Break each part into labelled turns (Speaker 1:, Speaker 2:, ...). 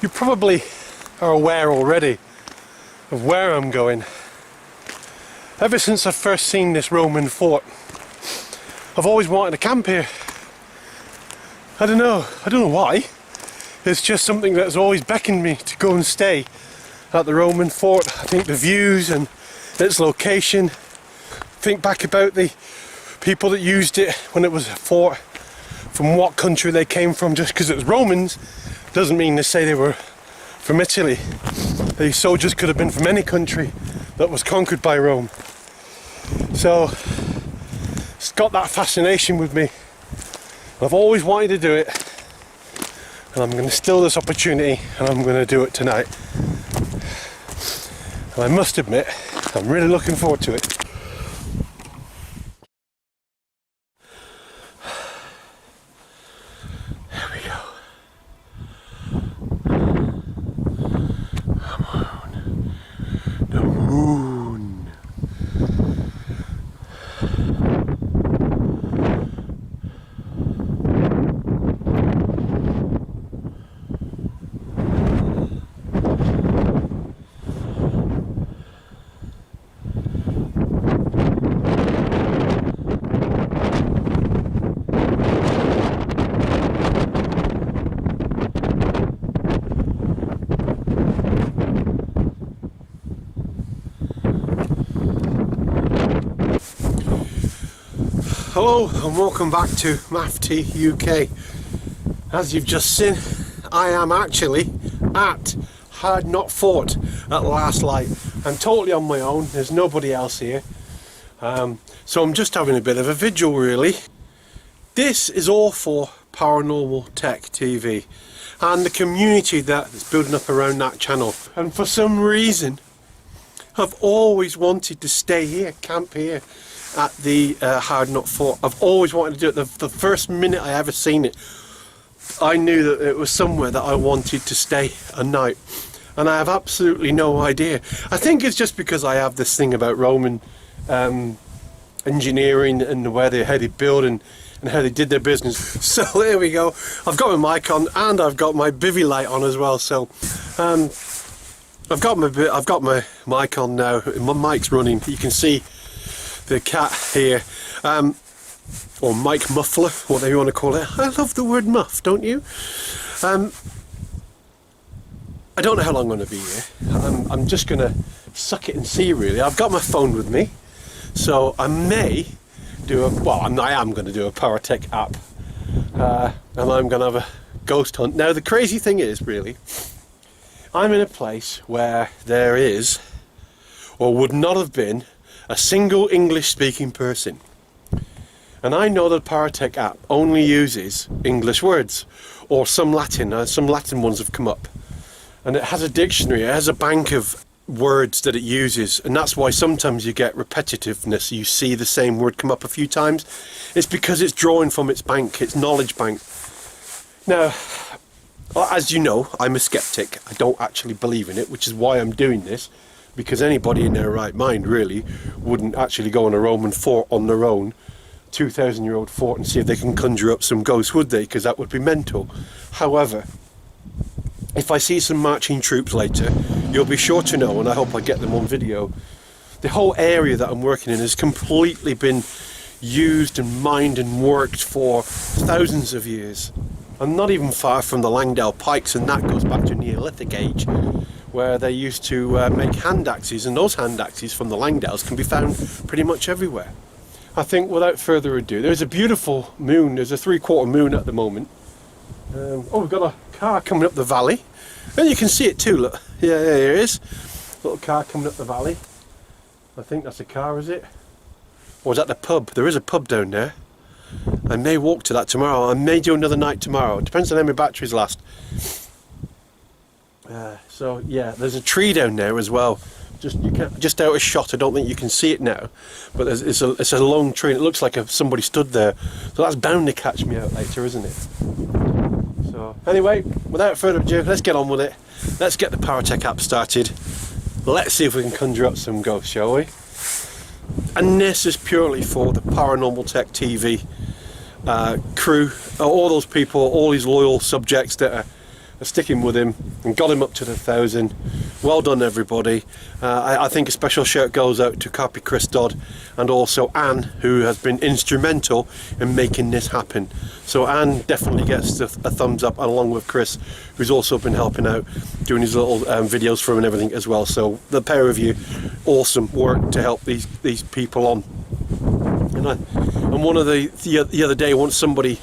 Speaker 1: You probably are aware already of where I'm going. Ever since I've first seen this Roman fort, I've always wanted to camp here. I don't know why. It's just something that's always beckoned me to go and stay at the Roman fort. I think the views and its location. Think back about the people that used it when it was a fort, from what country they came from. Just because it was Romans doesn't mean to say they were from Italy. These soldiers could have been from any country that was conquered by Rome. So it's got that fascination with me. I've always wanted to do it, and I'm going to steal this opportunity, and I'm going to do it tonight. And I must admit, I'm really looking forward to it. There we go. Come on. The moon. Hello and welcome back to Mafty UK. As you've just seen, I am actually at Hardknott Fort at last light. I'm totally on my own, there's nobody else here. So I'm just having a bit of a vigil really. This is all for Paranormal Tech TV and the community that is building up around that channel. And for some reason, I've always wanted to stay here, camp here at the Hardknott Fort. I've always wanted to do it. The first minute I ever seen it, I knew that it was somewhere that I wanted to stay a night, and I have absolutely no idea. I think it's just because I have this thing about Roman engineering and where they had it built and how they did their business. So there we go. I've got my mic on and I've got my bivy light on as well. So I've got my mic on now. My mic's running. You can see the cat here, or mic muffler, whatever you want to call it. I love the word muff, don't you? I don't know how long I'm going to be here. I'm just going to suck it and see really. I've got my phone with me, so I may do I am going to do a Paratech app, and I'm going to have a ghost hunt. Now the crazy thing is really, I'm in a place where there is, or would not have been, a single English speaking person, and I know that Paratech app only uses English words or some Latin ones have come up, and it has a dictionary, it has a bank of words that it uses, and that's why sometimes you get repetitiveness. You see the same word come up a few times. It's because it's drawing from its bank, its knowledge bank. Now, as you know, I'm a skeptic. I don't actually believe in it, which is why I'm doing this. Because anybody in their right mind really wouldn't actually go on a Roman fort on their own, 2,000-year-old fort, and see if they can conjure up some ghosts, would they? Because that would be mental. However, if I see some marching troops later, you'll be sure to know, and I hope I get them on video. The whole area that I'm working in has completely been used and mined and worked for thousands of years. I'm not even far from the Langdale Pikes, and that goes back to Neolithic age, where they used to make hand axes, and those hand axes from the Langdales can be found pretty much everywhere. I think without further ado, there's a beautiful moon. There's a 3/4 moon at the moment. Oh, we've got a car coming up the valley, and you can see it too, look. Yeah, there it is. Little car coming up the valley. I think that's a car, is it? Or is that the pub? There is a pub down there. I may walk to that tomorrow. I may do another night tomorrow. It depends on how my batteries last. So yeah, there's a tree down there as well. Just out of shot. I don't think you can see it now, but it's a long tree. And it looks like somebody stood there. So that's bound to catch me out later, isn't it? So anyway, without further ado, let's get on with it. Let's get the Paratech app started. Let's see if we can conjure up some ghosts, shall we? And this is purely for the Paranormal Tech TV crew, all those people, all these loyal subjects that are sticking with him and got him up to the 1,000. Well done, everybody. I think a special shout goes out to Copy Chris Dodd and also Anne, who has been instrumental in making this happen. So Anne definitely gets a thumbs up, along with Chris, who's also been helping out, doing his little videos for him and everything as well. So the pair of you, awesome work to help these people on. And one of the other day, once somebody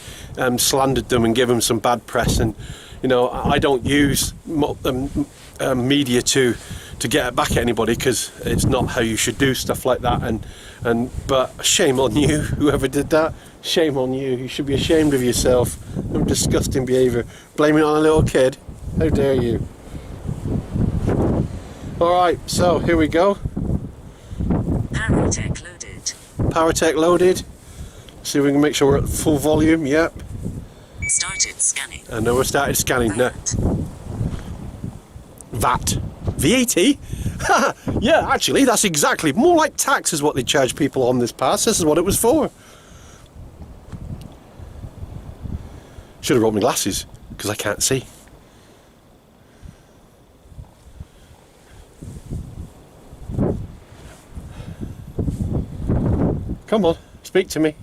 Speaker 1: slandered them and gave them some bad press, and you know, I don't use media to get back at anybody, because it's not how you should do stuff like that. But shame on you, whoever did that. Shame on you. You should be ashamed of yourself. No disgusting behaviour. Blaming it on a little kid. How dare you? Alright, so here we go.
Speaker 2: Paratech loaded.
Speaker 1: Paratech loaded. See if we can make sure we're at full volume. Yep.
Speaker 2: Started scanning.
Speaker 1: I know we're started scanning now. VAT. VAT? Yeah, actually, that's exactly more like tax is what they charge people on this pass. This is what it was for. Should have brought my glasses, because I can't see. Come on, speak to me.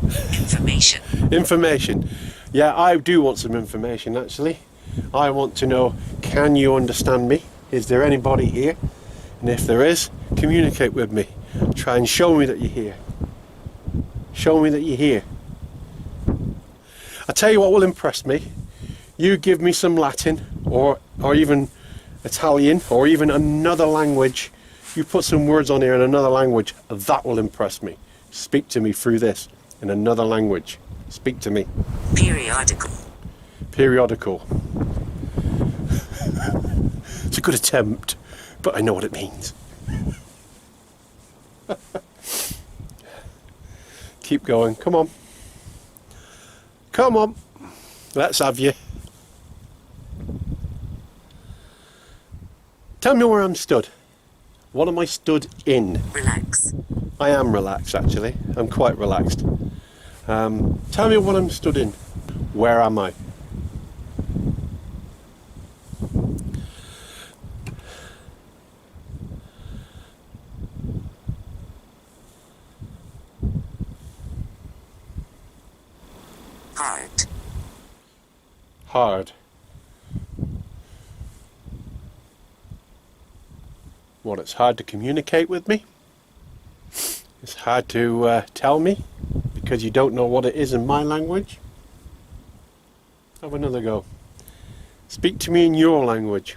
Speaker 2: Information.
Speaker 1: Information. Yeah, I do want some information, actually. I want to know, can you understand me? Is there anybody here? And if there is, communicate with me. Try and show me that you're here. Show me that you're here. I tell you what will impress me. You give me some Latin, or even Italian, or even another language. You put some words on here in another language. That will impress me. Speak to me through this in another language. Speak to me.
Speaker 2: Periodical.
Speaker 1: Periodical. It's a good attempt, but I know what it means. Keep going. Come on. Come on. Let's have you. Tell me where I'm stood. What am I stood in?
Speaker 2: Relax.
Speaker 1: I am relaxed, actually. I'm quite relaxed. Tell me what I'm stood in. Where am I?
Speaker 2: Hard.
Speaker 1: Hard. What, it's hard to communicate with me? It's hard to tell me because you don't know what it is in my language? Have another go. Speak to me in your language.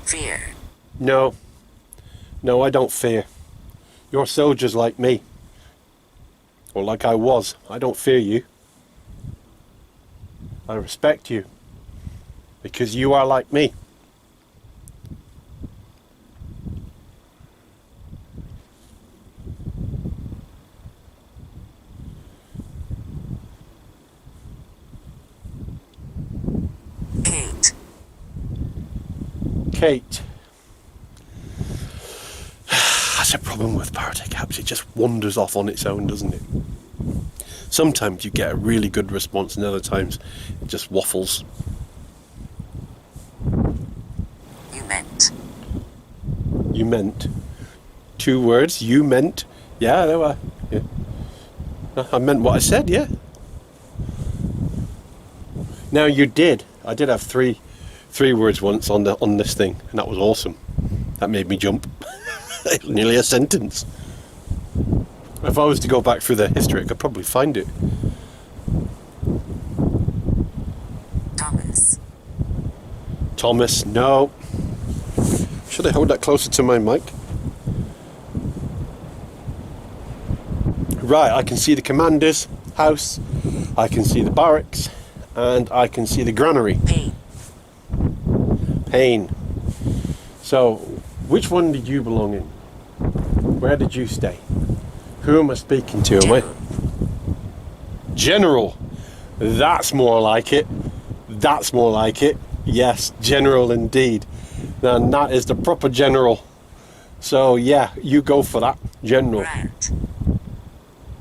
Speaker 2: Fear.
Speaker 1: No. No, I don't fear. You're soldiers like me. Or like I was. I don't fear you. I respect you. Because you are like me.
Speaker 2: Kate.
Speaker 1: Kate. That's a problem with Paratech apps. It just wanders off on its own, doesn't it? Sometimes you get a really good response, and other times it just waffles.
Speaker 2: You meant.
Speaker 1: You meant. 2 words. You meant. Yeah, there were. Yeah. I meant what I said. Yeah. Now you did. I did have three words once on this thing, and that was awesome. That made me jump. Nearly a sentence. If I was to go back through the history, I could probably find it.
Speaker 2: Thomas.
Speaker 1: Thomas, no. Should I hold that closer to my mic? Right, I can see the commander's house, I can see the barracks, and I can see the granary.
Speaker 2: Pain.
Speaker 1: Pain. So, which one did you belong in? Where did you stay? Who am I speaking to? Am I? General. That's more like it. That's more like it. Yes, general indeed. And that is the proper general. So yeah, you go for that. General.
Speaker 2: Rat.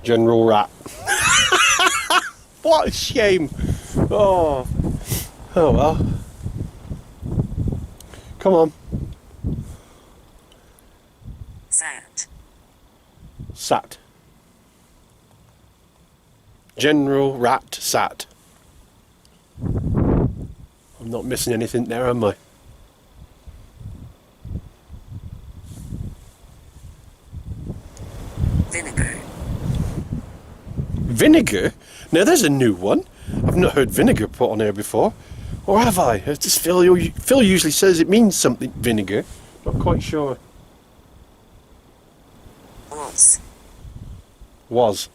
Speaker 1: General Rat. What a shame. Oh well. Come on.
Speaker 2: Sat.
Speaker 1: Sat. General rat sat. I'm not missing anything there, am I?
Speaker 2: Vinegar.
Speaker 1: Vinegar? Now there's a new one. I've not heard vinegar put on here before. Or have I? It's just Phil usually says it means something, vinegar. Not quite sure.
Speaker 2: Was.
Speaker 1: Was.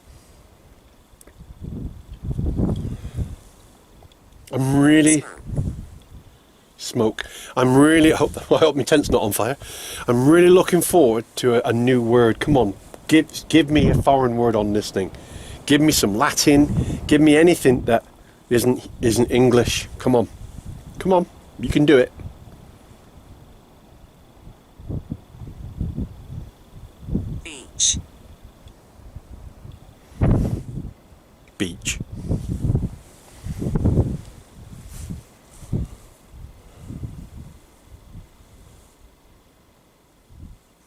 Speaker 1: I'm really... Smoke. I'm really... I hope my tent's not on fire. I'm really looking forward to a new word. Come on. Give me a foreign word on this thing. Give me some Latin. Give me anything that isn't English. Come on. Come on. You can do it.
Speaker 2: Beach.
Speaker 1: Beach.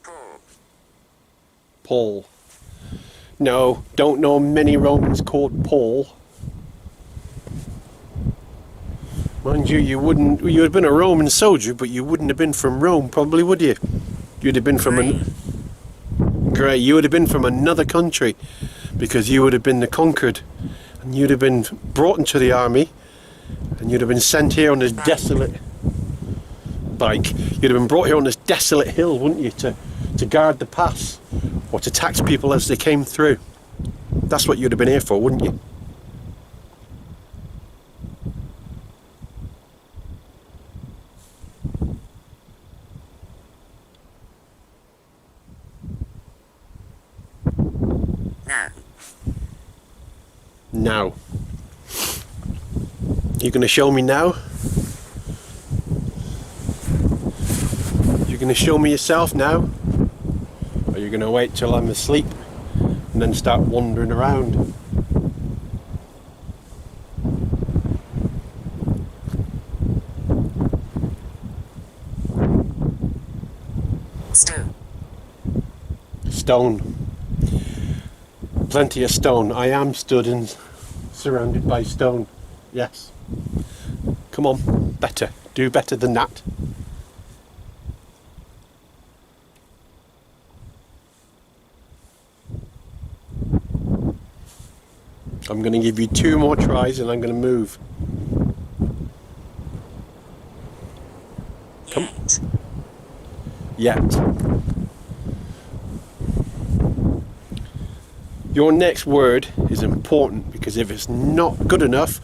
Speaker 2: Paul.
Speaker 1: Paul. No, don't know many Romans called Paul. Mind you, you would have been a Roman soldier, but you wouldn't have been from Rome, probably, would you? You'd have been from Great, you would have been from another country, because you would have been the conquered, and you'd have been brought into the army, and you'd have been sent here on this desolate bike. You'd have been brought here on this desolate hill, wouldn't you, to guard the pass, or to tax people as they came through. That's what you'd have been here for, wouldn't you?
Speaker 2: Now.
Speaker 1: Now. You're going to show me now? You're going to show me yourself now? Or are you going to wait till I'm asleep and then start wandering around?
Speaker 2: Stone.
Speaker 1: Stone. Plenty of stone. I am stood and surrounded by stone. Yes. Come on, better. Do better than that. I'm going to give you 2 more tries and I'm going to move.
Speaker 2: Yet.
Speaker 1: Yet. Your next word is important, because if it's not good enough,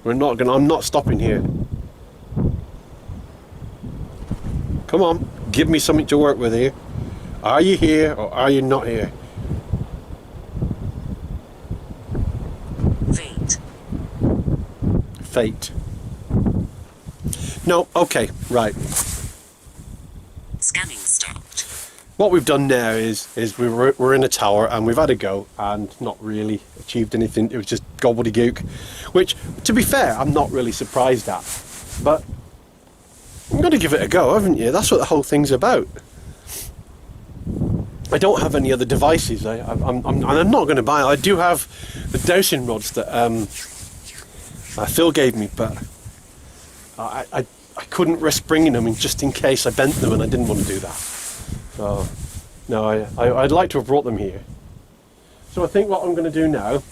Speaker 1: I'm not stopping here. Come on, give me something to work with here. Are you here or are you not here?
Speaker 2: Fate.
Speaker 1: Fate. No, okay, right.
Speaker 2: Scanning stopped.
Speaker 1: What we've done now is we're in a tower and we've had a go and not really achieved anything. It was just gobbledygook, which, to be fair, I'm not really surprised at. But I'm going to give it a go, haven't you? That's what the whole thing's about. I don't have any other devices. I'm not going to buy. I do have the dowsing rods that Phil gave me, but I couldn't risk bringing them in just in case I bent them, and I didn't want to do that. So, no, I'd like to have brought them here. So I think what I'm going to do now,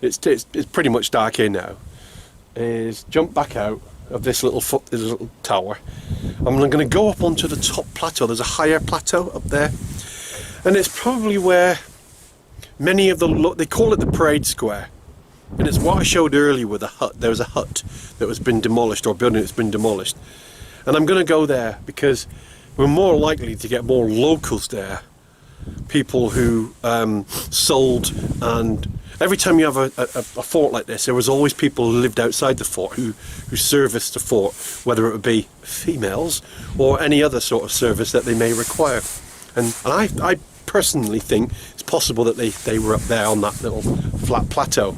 Speaker 1: it's pretty much dark here now, is jump back out of this little tower. I'm going to go up onto the top plateau. There's a higher plateau up there, and it's probably where many of they call it the parade square, and it's what I showed earlier with a hut. There was a hut that was been demolished, or a building that's been demolished, and I'm going to go there because we're more likely to get more locals there, people who sold, and every time you have a fort like this, there was always people who lived outside the fort who serviced the fort, whether it would be females or any other sort of service that they may require. And I personally think it's possible that they were up there on that little flat plateau.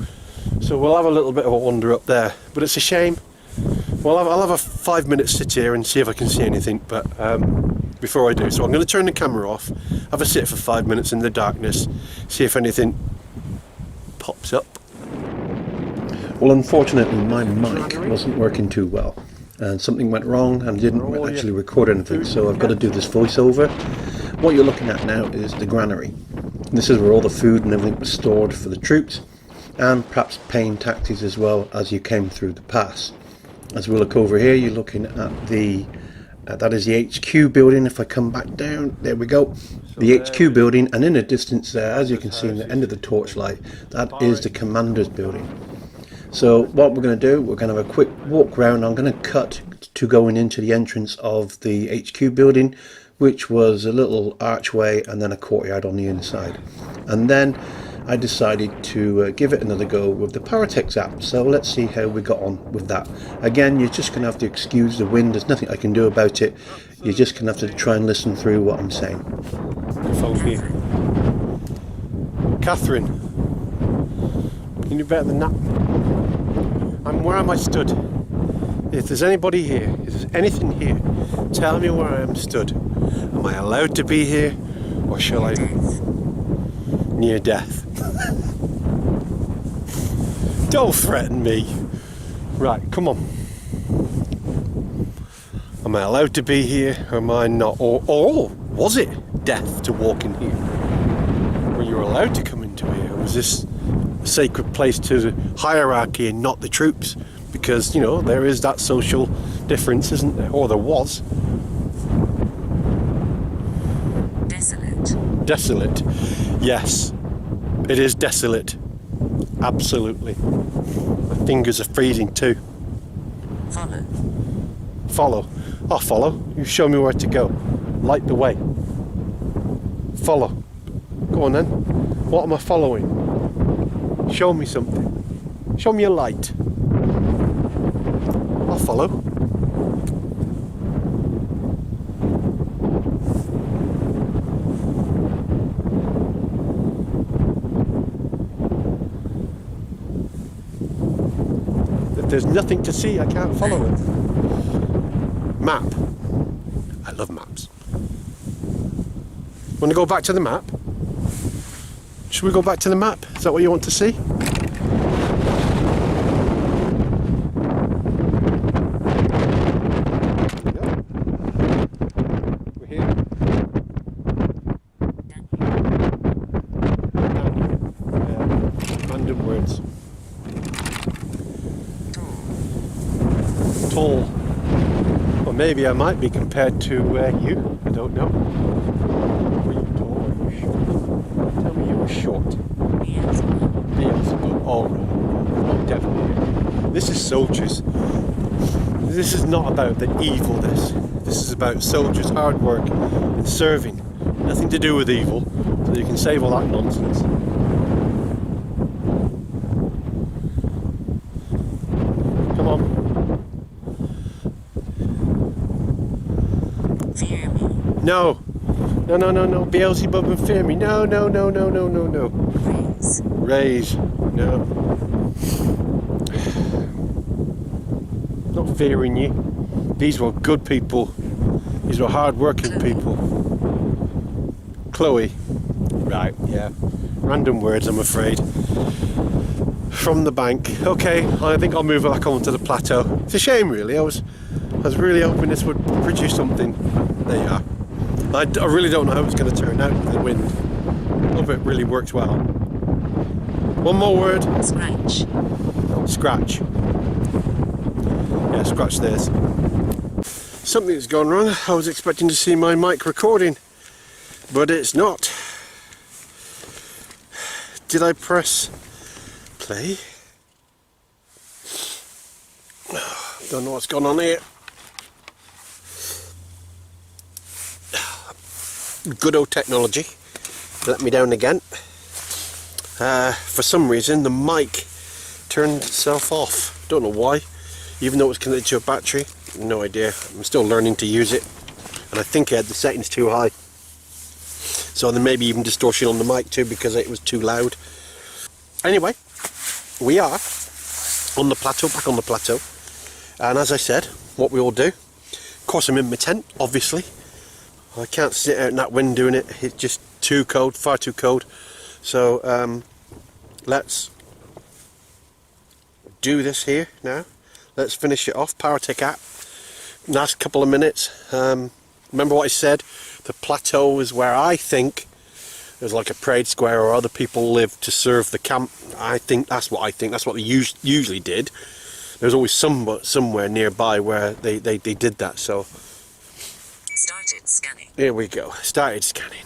Speaker 1: So we'll have a little bit of a wander up there, but it's a shame. Well, I'll have a 5-minute sit here and see if I can see anything, but before I do, so I'm going to turn the camera off, have a sit for 5 minutes in the darkness, see if anything pops up. Well, unfortunately my mic wasn't working too well and something went wrong and didn't actually record anything, so I've got to do this voiceover. What you're looking at now is the granary. This is where all the food and everything was stored for the troops, and perhaps paying taxes as well as you came through the pass. As we look over here, you're looking at the that is the HQ building. If I come back down, there we go, the HQ building, and in the distance there, as you can see in the end of the torchlight, that is the commander's building. So what we're going to do, we're going to have a quick walk around. I'm going to cut to going into the entrance of the HQ building, which was a little archway and then a courtyard on the inside. And then I decided to give it another go with the Paratex app. So let's see how we got on with that. Again, you're just going to have to excuse the wind. There's nothing I can do about it. You're just going to have to try and listen through what I'm saying. Phone here. Catherine, can you better than that? Where am I stood? If there's anybody here, if there's anything here, tell me where I am stood. Am I allowed to be here, or shall I? Near death. Don't threaten me. Right, come on. Am I allowed to be here, or am I not? Or was it death to walk in here? Were you allowed to come into here? Or was this a sacred place to the hierarchy and not the troops? Because, you know, there is that social difference, isn't there? Or there was.
Speaker 2: Desolate.
Speaker 1: Desolate. Yes, it is desolate. Absolutely. My fingers are freezing too.
Speaker 2: Follow.
Speaker 1: Follow. I'll follow. You show me where to go. Light the way. Follow. Go on then. What am I following? Show me something. Show me a light. I'll follow. If there's nothing to see, I can't follow it. Map. I love maps. Want to go back to the map? Should we go back to the map? Is that what you want to see? We're here. Random words. Tall. Or maybe I might be compared to you. I don't know. Were you tall or were you short? Tell me you were short. Beelzebub. Oh, right. Oh, definitely. This is soldiers. This is not about the evilness. This is about soldiers' hard work and serving. Nothing to do with evil. So you can save all that nonsense. Come on.
Speaker 2: Fear me.
Speaker 1: No. No, no, no, no. Beelzebub and fear me. No, no, no, no, no, no, no.
Speaker 2: Raise.
Speaker 1: Raise. No. Not fearing you. These were good people. These were hard-working people. Chloe. Right, yeah. Random words, I'm afraid. From the bank. Okay, I think I'll move back onto the plateau. It's a shame, really. I was really hoping this would produce something. There you are. I really don't know how it's going to turn out with the wind. I hope it really works well. One more word.
Speaker 2: Scratch.
Speaker 1: Scratch. Yeah, scratch this. Something's gone wrong. I was expecting to see my mic recording, but it's not. Did I press play? Don't know what's gone on here. Good old technology let me down again. For some reason the mic turned itself off. Don't know why, even though it was connected to a battery. No idea. I'm still learning to use it, and I think I had the settings too high, so there may be even distortion on the mic too because it was too loud. Anyway, we are on the plateau, back on the plateau. And as I said, what we all do. Of course, I'm in my tent, obviously. I can't sit out in that wind doing it. It's just too cold, far too cold. So let's do this here now. Let's finish it off. Powertech app. Last couple of minutes. Remember what I said? The plateau is where I think there's like a parade square or other people live to serve the camp. I think that's what I think. That's what they usually did. There's always somewhere nearby where they did that. So
Speaker 2: Started scanning.
Speaker 1: here we go. Started scanning.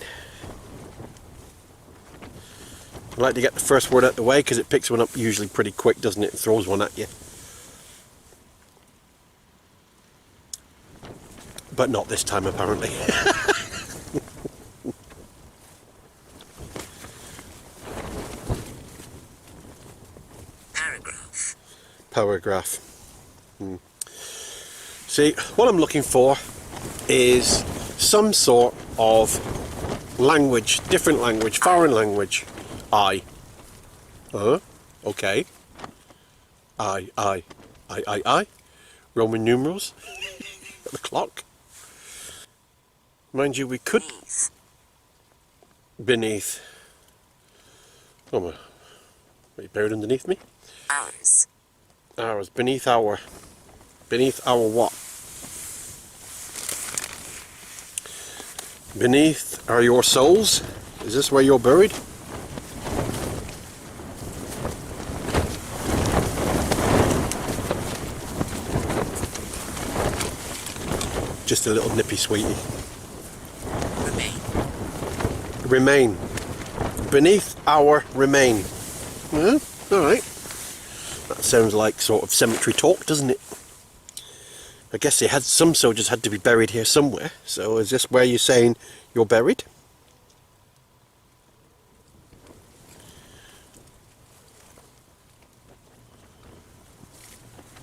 Speaker 1: I like to get the first word out the way because it picks one up usually pretty quick, doesn't it? It throws one at you. But not this time, apparently.
Speaker 2: Paragraph.
Speaker 1: Paragraph. See, what I'm looking for is some sort of language, different language, foreign language. I. Okay. I. Roman numerals. The clock. Mind you, we could... Beneath. Oh my. Are you buried underneath me?
Speaker 2: Hours.
Speaker 1: Ours. Beneath our... Beneath our what? Beneath are your souls? Is this where you're buried? Just a little nippy sweetie.
Speaker 2: Remain.
Speaker 1: Remain. Beneath our remain. Yeah, alright. That sounds like sort of cemetery talk, doesn't it? I guess some soldiers had to be buried here somewhere. So is this where you're saying you're buried?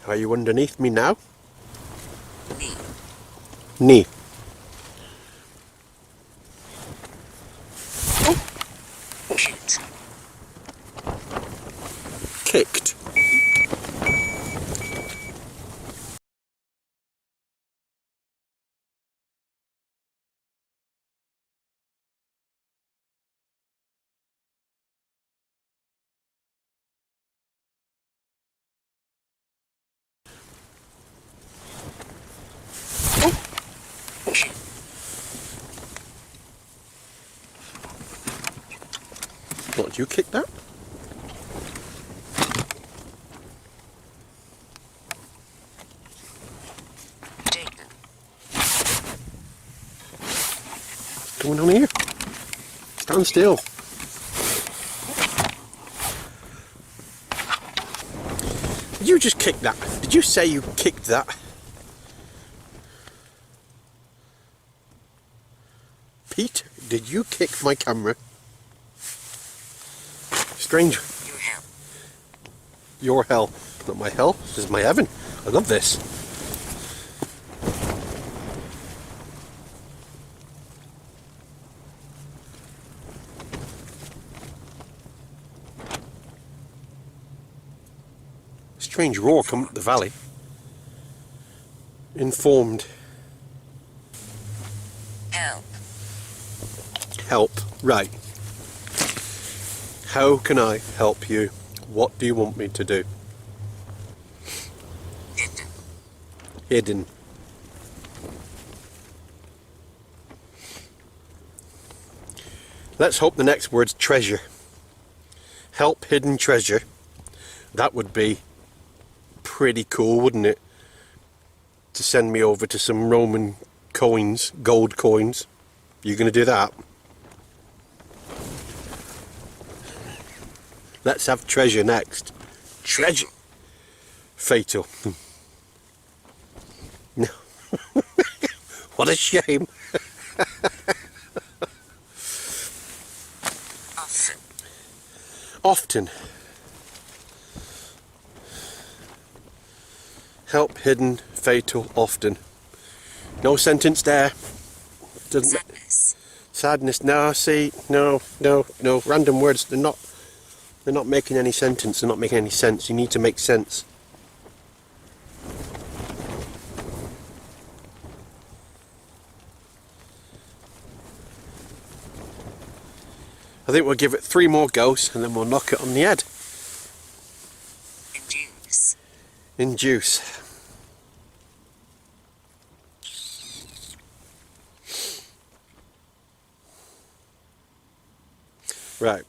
Speaker 1: Are you underneath me now?
Speaker 2: Knee.
Speaker 1: Knee.
Speaker 2: Hit.
Speaker 1: Kicked. What, did you kick that?
Speaker 2: Taken.
Speaker 1: What's going on here? Stand still. Did you just kick that? Did you say you kicked that? Pete, did you kick my camera? Strange.
Speaker 2: Your hell.
Speaker 1: Your hell. Not my hell. This is my heaven. I love this. Strange roar coming up the valley. Informed.
Speaker 2: Help.
Speaker 1: Help. Right. How can I help you? What do you want me to do?
Speaker 2: Hidden.
Speaker 1: Hidden. Let's hope the next word's treasure. Help hidden treasure. That would be pretty cool, wouldn't it? To send me over to some Roman coins, gold coins. You gonna do that? Let's have treasure next. Treasure. Fatal. No. What a shame.
Speaker 2: Often.
Speaker 1: Often. Help hidden, fatal, often. No sentence there. Doesn't.
Speaker 2: Sadness.
Speaker 1: Sadness. No, see, no. Random words. They're not. They're not making any sentence. They're not making any sense. You need to make sense. I think we'll give it 3 more goes and then we'll knock it on the head.
Speaker 2: Induce.
Speaker 1: Induce. Right.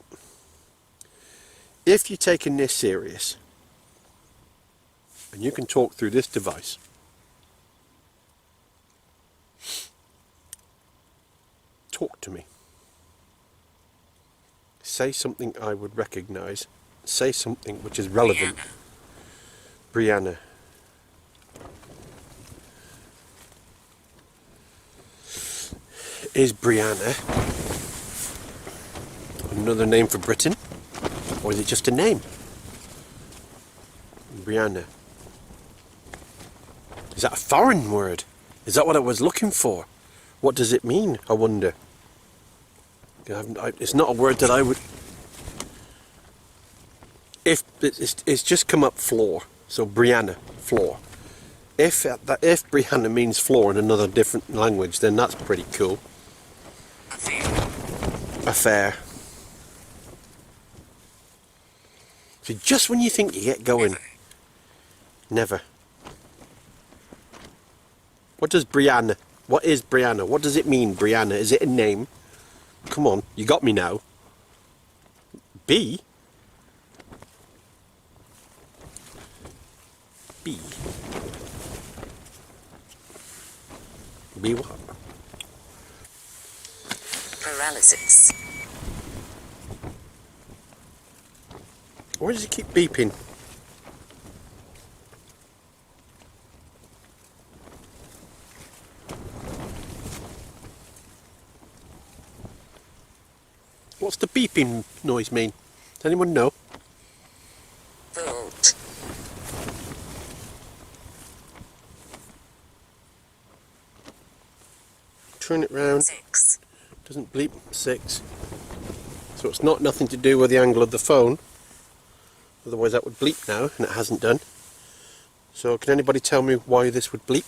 Speaker 1: If you're taking this serious and you can talk through this device, talk to me. Say something I would recognise. Say something which is relevant. Brianna. Is Brianna another name for Britain? Or is it just a name? Brianna. Is that a foreign word? Is that what I was looking for? What does it mean, I wonder? It's not a word that I would... If it's just come up floor, so Brianna, floor. If Brianna means floor in another different language, then that's pretty cool. Affair. So just when you think you get going, never. What is Brianna? What does it mean, Brianna? Is it a name? Come on, you got me now. B? B. B what?
Speaker 2: Paralysis.
Speaker 1: Why does it keep beeping? What's the beeping noise mean? Does anyone know?
Speaker 2: Volt.
Speaker 1: Turn it round.
Speaker 2: 6.
Speaker 1: Doesn't bleep. 6. So it's not nothing to do with the angle of the phone. Otherwise that would bleep now, and it hasn't done. So can anybody tell me why this would bleep?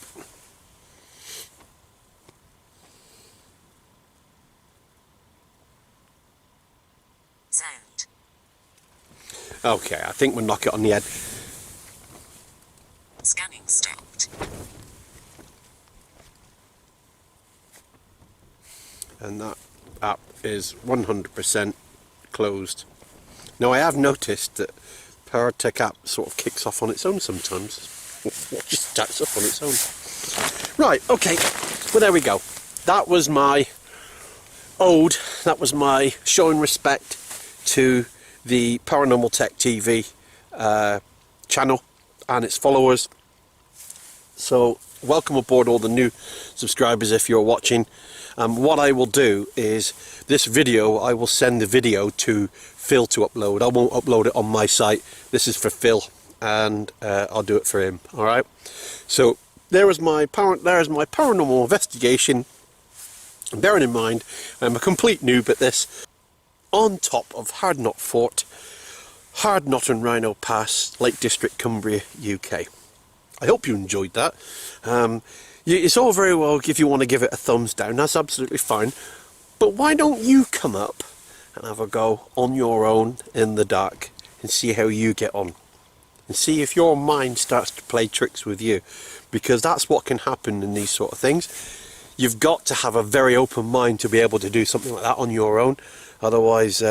Speaker 2: Sound.
Speaker 1: Okay, I think we'll knock it on the head.
Speaker 2: Scanning stopped.
Speaker 1: And that app is 100% closed. Now I have noticed that PowerTech app sort of kicks off on its own sometimes. Just starts up on its own. Right, okay, well there we go. That was my ode, that was my showing respect to the Paranormal Tech TV channel and its followers. So welcome aboard all the new subscribers if you're watching. What I will do is this video, I will send the video to Phil to upload. I won't upload it on my site. This is for Phil, and I'll do it for him. All right. So there is my paranormal investigation. Bearing in mind, I'm a complete noob at this. On top of Hardknott Fort, Hardknott and Rhino Pass, Lake District, Cumbria, UK. I hope you enjoyed that. It's all very well if you want to give it a thumbs down, that's absolutely fine. But why don't you come up and have a go on your own in the dark and see how you get on? And see if your mind starts to play tricks with you. Because that's what can happen in these sort of things. You've got to have a very open mind to be able to do something like that on your own. Otherwise,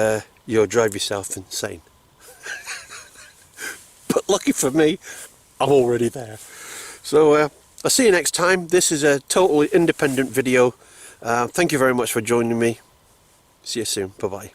Speaker 1: you'll drive yourself insane. But lucky for me, I'm already there. So, I'll see you next time. This is a totally independent video. Thank you very much for joining me. See you soon. Bye-bye.